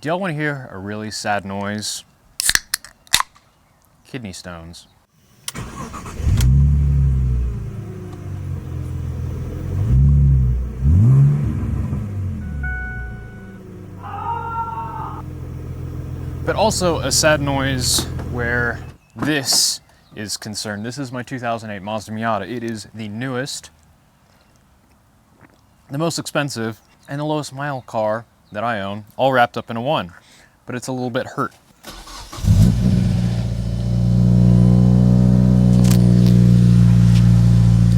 Do y'all want to hear a really sad noise? Kidney stones. But also a sad noise where this is concerned. This is my 2008 Mazda Miata. It is the newest, the most expensive, and the lowest mile car that I own, all wrapped up into one. But it's a little bit hurt.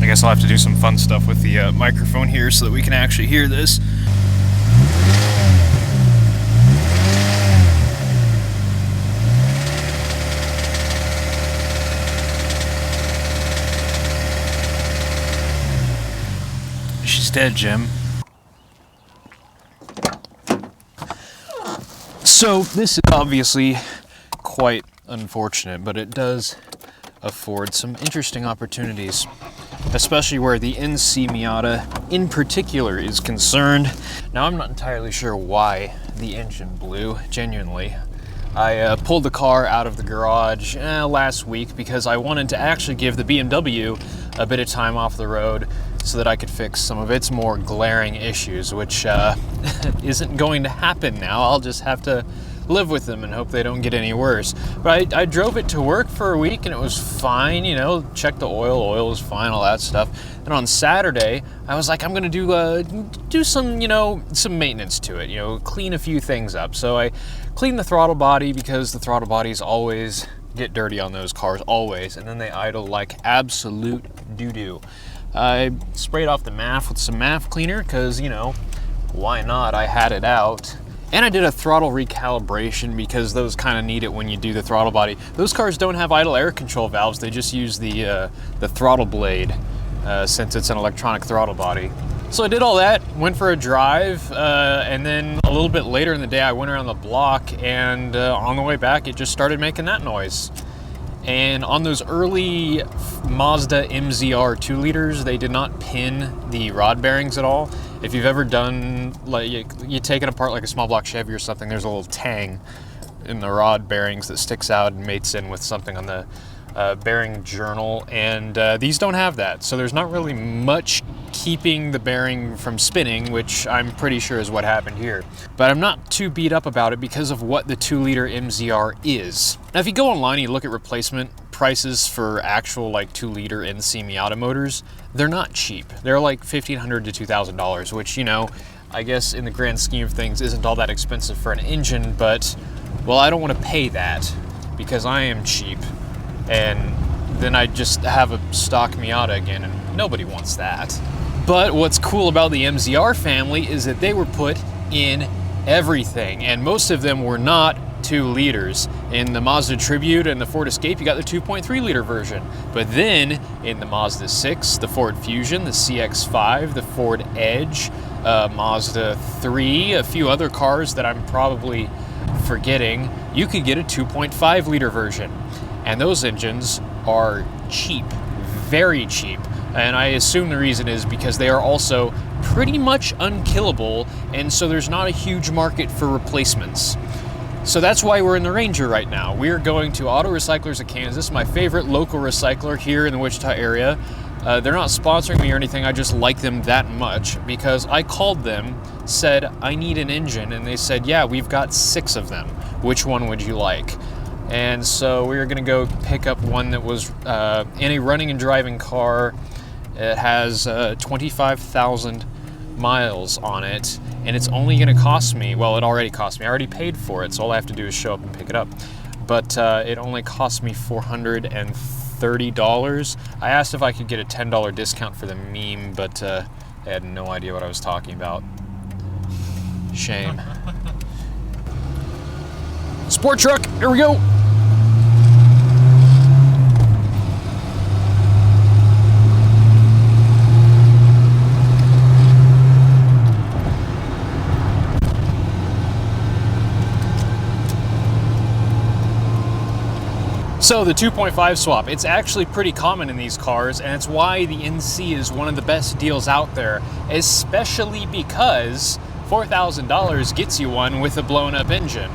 I guess I'll have to do some fun stuff with the microphone here so that we can actually hear this. She's dead, Jim. So this is obviously quite unfortunate, but it does afford some interesting opportunities, especially where the NC Miata in particular is concerned. Now, I'm not entirely sure why the engine blew, genuinely. I pulled the car out of the garage last week because I wanted to actually give the BMW a bit of time off the road so that I could fix some of its more glaring issues, which isn't going to happen now. I'll just have to live with them and hope they don't get any worse. But I drove it to work for a week and it was fine, you know, checked the oil was fine, all that stuff. And on Saturday, I was like, I'm gonna do some, you know, some maintenance to it, you know, clean a few things up. So I cleaned the throttle body because the throttle bodies always get dirty on those cars, always, and then they idle like absolute doo-doo. I sprayed off the MAF with some MAF cleaner because, you know, why not? I had it out. And I did a throttle recalibration because those kind of need it when you do the throttle body. Those cars don't have idle air control valves. They just use the throttle blade since it's an electronic throttle body. So I did all that, went for a drive, and then a little bit later in the day I went around the block, and on the way back it just started making that noise. And on those early Mazda MZR 2 liters, they did not pin the rod bearings at all. If you've ever done, like, you take it apart like a small block Chevy or something, there's a little tang in the rod bearings that sticks out and mates in with something on the bearing journal, and these don't have that. So there's not really much keeping the bearing from spinning, which I'm pretty sure is what happened here. But I'm not too beat up about it because of what the 2-liter MZR is. Now, if you go online and you look at replacement prices for actual like 2-liter NC Miata motors, they're not cheap. They're like $1,500 to $2,000, which, you know, I guess in the grand scheme of things isn't all that expensive for an engine, but, well, I don't want to pay that because I am cheap. And then I just have a stock Miata again, and nobody wants that. But what's cool about the MZR family is that they were put in everything, and most of them were not 2 liters. In the Mazda Tribute and the Ford Escape, you got the 2.3 liter version. But then in the Mazda 6, the Ford Fusion, the CX-5, the Ford Edge, Mazda 3, a few other cars that I'm probably forgetting, you could get a 2.5 liter version. And those engines are cheap, very cheap. And I assume the reason is because they are also pretty much unkillable, and so there's not a huge market for replacements. So that's why we're in the Ranger right now. We're going to Auto Recyclers of Kansas, my favorite local recycler here in the Wichita area. They're not sponsoring me or anything, I just like them that much because I called them, said, I need an engine, and they said, yeah, we've got 6 of them. Which one would you like? And so we were gonna go pick up one that was in a running and driving car. It has 25,000 miles on it, and it's only gonna cost me, well, it already cost me, I already paid for it, so all I have to do is show up and pick it up. But it only cost me $430. I asked if I could get a $10 discount for the meme, but they had no idea what I was talking about. Shame. Sport truck, here we go. So the 2.5 swap, it's actually pretty common in these cars, and it's why the NC is one of the best deals out there, especially because $4,000 gets you one with a blown up engine,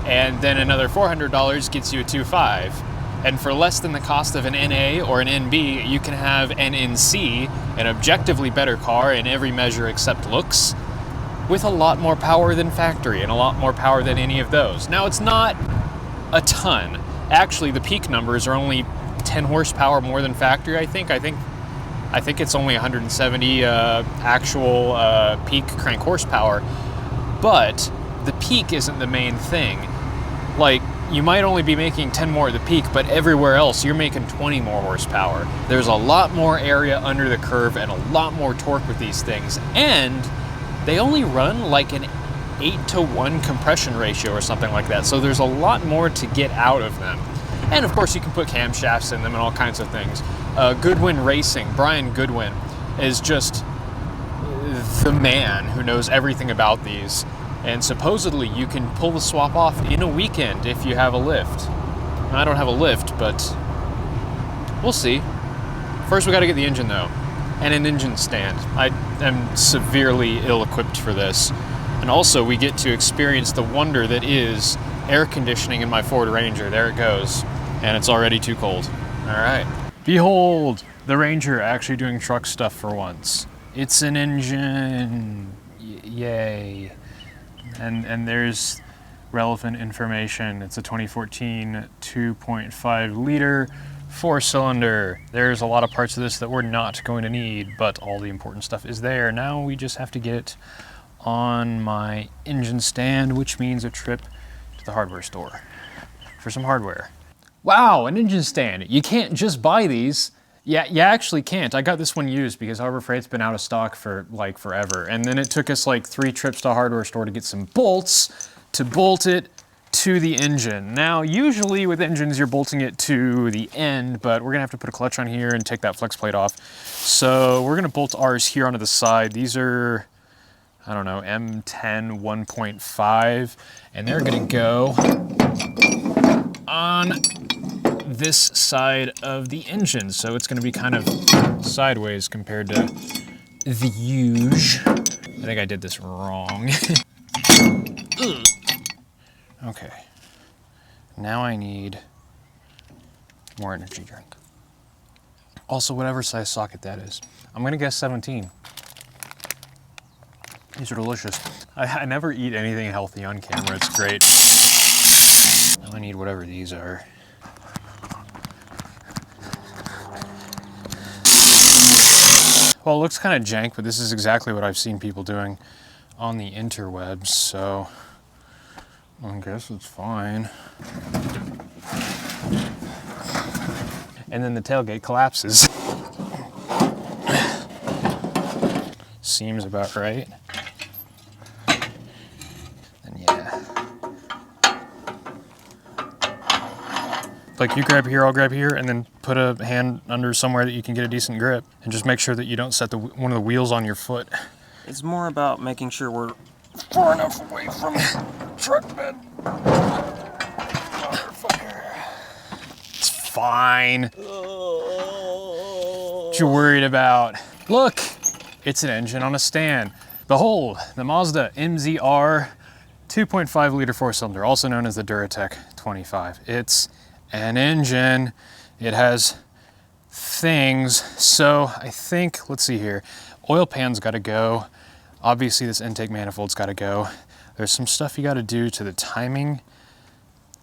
and then another $400 gets you a 2.5. And for less than the cost of an NA or an NB, you can have an NC, an objectively better car in every measure except looks, with a lot more power than factory and a lot more power than any of those. Now, it's not a ton. Actually, the peak numbers are only 10 horsepower more than factory, I think. I think it's only 170 actual peak crank horsepower, but the peak isn't the main thing. Like, you might only be making 10 more at the peak, but everywhere else you're making 20 more horsepower. There's a lot more area under the curve and a lot more torque with these things, and they only run like an 8-to-1 compression ratio or something like that, so there's a lot more to get out of them. And of course you can put camshafts in them and all kinds of things. Goodwin Racing, Brian Goodwin, is just the man who knows everything about these. And supposedly you can pull the swap off in a weekend if you have a lift. I don't have a lift, but we'll see. First we gotta get the engine though, and an engine stand. I am severely ill-equipped for this. And also we get to experience the wonder that is air conditioning in my Ford Ranger. There it goes. And it's already too cold. All right. Behold, the Ranger actually doing truck stuff for once. It's an engine, yay. And there's relevant information. It's a 2014 2.5 liter 4-cylinder. There's a lot of parts of this that we're not going to need, but all the important stuff is there. Now we just have to get it on my engine stand, which means a trip to the hardware store for some hardware. Wow, an engine stand. You can't just buy these. Yeah, you actually can't. I got this one used because Harbor Freight's been out of stock for like forever. And then it took us like 3 trips to a hardware store to get some bolts to bolt it to the engine. Now, usually with engines, you're bolting it to the end, but we're gonna have to put a clutch on here and take that flex plate off. So we're gonna bolt ours here onto the side. These are, I don't know, M10 1.5, and they're gonna go on this side of the engine. So it's gonna be kind of sideways compared to the huge. I think I did this wrong. Okay, now I need more energy drink. Also, whatever size socket that is. I'm gonna guess 17. These are delicious. I never eat anything healthy on camera, it's great. Now I need whatever these are. Well, it looks kind of jank, but this is exactly what I've seen people doing on the interwebs, so I guess it's fine. And then the tailgate collapses. Seems about right. And yeah. Like you grab here, I'll grab here, and then put a hand under somewhere that you can get a decent grip. And just make sure that you don't set one of the wheels on your foot. It's more about making sure we're far enough away from the truck bed. Motherfucker. It's fine. What you worried about? Look, it's an engine on a stand. Behold, the Mazda MZR 2.5 liter 4-cylinder, also known as the Duratec 25. It's an engine. It has things. So I think, let's see here. Oil pan's gotta go. Obviously this intake manifold's gotta go. There's some stuff you gotta do to the timing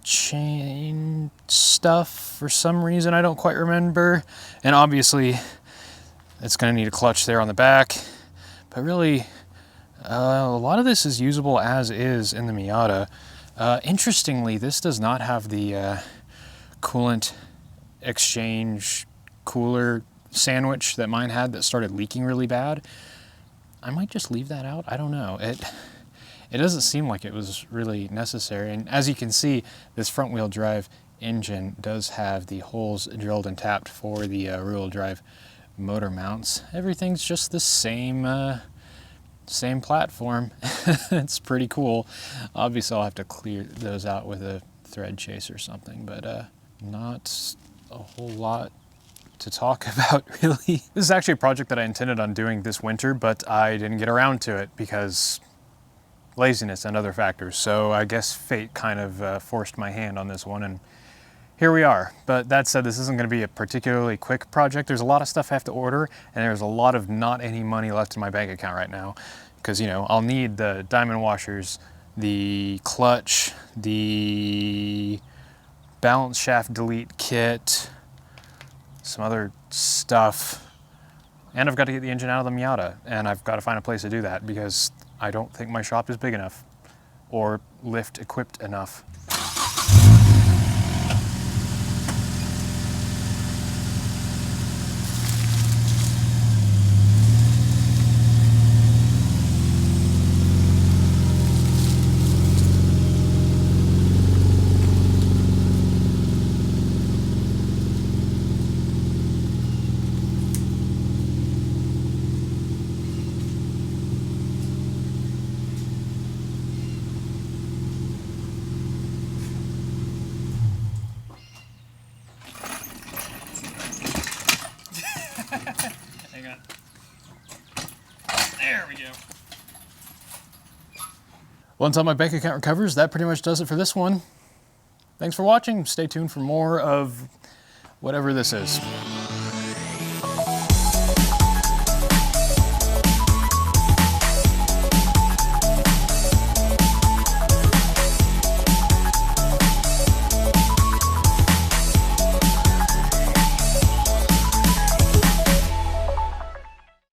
chain stuff for some reason I don't quite remember. And obviously it's gonna need a clutch there on the back. But really, a lot of this is usable as is in the Miata. Interestingly, this does not have the coolant exchange cooler sandwich that mine had that started leaking really bad. I might just leave that out. I don't know. It doesn't seem like it was really necessary. And as you can see, this front wheel drive engine does have the holes drilled and tapped for the rear wheel drive motor mounts. Everything's just the same platform. It's pretty cool. Obviously I'll have to clear those out with a thread chase or something, but not a whole lot to talk about, really. This is actually a project that I intended on doing this winter, but I didn't get around to it because laziness and other factors. So I guess fate kind of forced my hand on this one, and here we are. But that said, this isn't going to be a particularly quick project. There's a lot of stuff I have to order, and there's a lot of not any money left in my bank account right now. Because, you know, I'll need the diamond washers, the clutch, the balance shaft delete kit, some other stuff. And I've got to get the engine out of the Miata, and I've got to find a place to do that because I don't think my shop is big enough or lift equipped enough. Hang on. There we go. Well, until my bank account recovers, that pretty much does it for this one. Thanks for watching. Stay tuned for more of whatever this is.